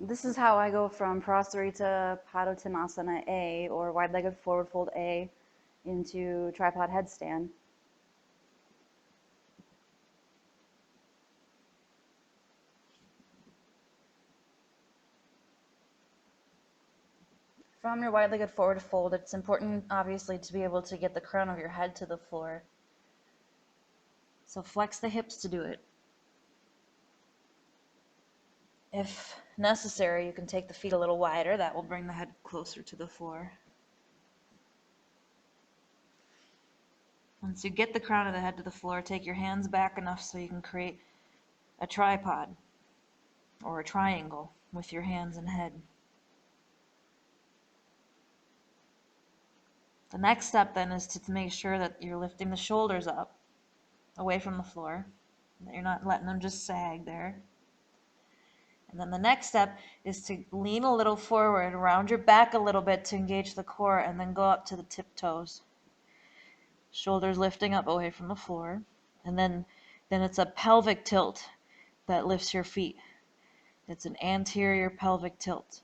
This is how I go from Prasarita Padotanasana A, or wide-legged forward fold A, into tripod headstand. From your wide-legged forward fold, it's important, obviously, to be able to get the crown of your head to the floor. So flex the hips to do it. If necessary, you can take the feet a little wider. That will bring the head closer to the floor. Once you get the crown of the head to the floor, take your hands back enough so you can create a tripod or a triangle with your hands and head. The next step then is to make sure that you're lifting the shoulders up away from the floor, that you're not letting them just sag there. And then the next step is to lean a little forward, round your back a little bit to engage the core, and then go up to the tiptoes. Shoulders lifting up away from the floor. And then it's a pelvic tilt that lifts your feet. It's an anterior pelvic tilt.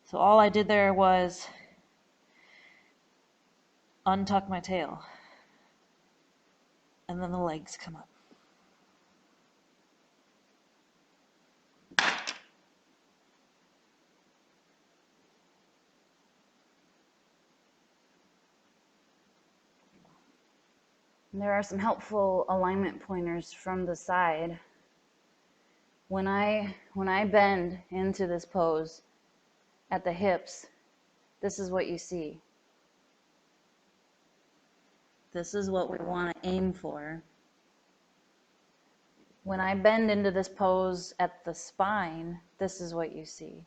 So all I did there was untuck my tail. And then the legs come up. There are some helpful alignment pointers from the side. When I bend into this pose at the hips, this is what you see. This is what we want to aim for. When I bend into this pose at the spine, this is what you see.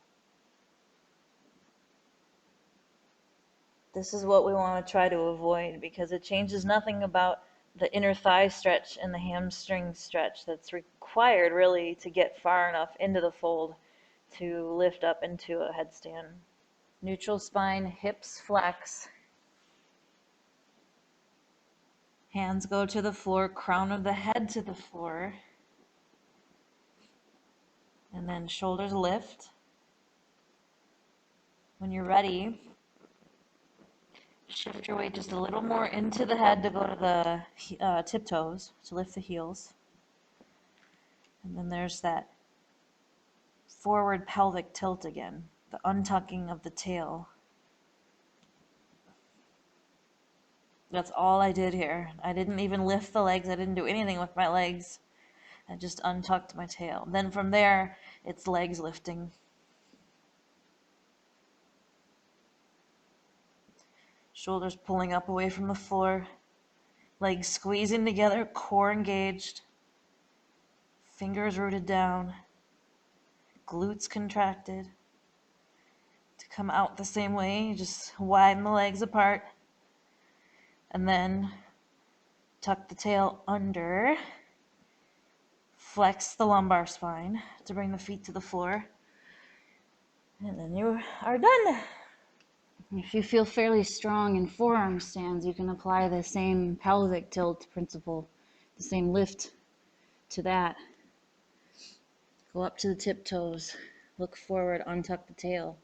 This is what we want to try to avoid, because it changes nothing about the inner thigh stretch and the hamstring stretch that's required really to get far enough into the fold to lift up into a headstand. Neutral spine, hips flex. Hands go to the floor, crown of the head to the floor. And then shoulders lift. When you're ready, shift your weight just a little more into the head to go to the tiptoes, to lift the heels. And then there's that forward pelvic tilt again, the untucking of the tail. That's all I did here. I didn't even lift the legs. I didn't do anything with my legs. I just untucked my tail. Then from there, it's legs lifting. Shoulders pulling up away from the floor. Legs squeezing together, core engaged. Fingers rooted down. Glutes contracted. To come out the same way, you just widen the legs apart. And then tuck the tail under. Flex the lumbar spine to bring the feet to the floor. And then you are done. If you feel fairly strong in forearm stands, you can apply the same pelvic tilt principle, the same lift to that. Go up to the tiptoes, look forward, untuck the tail.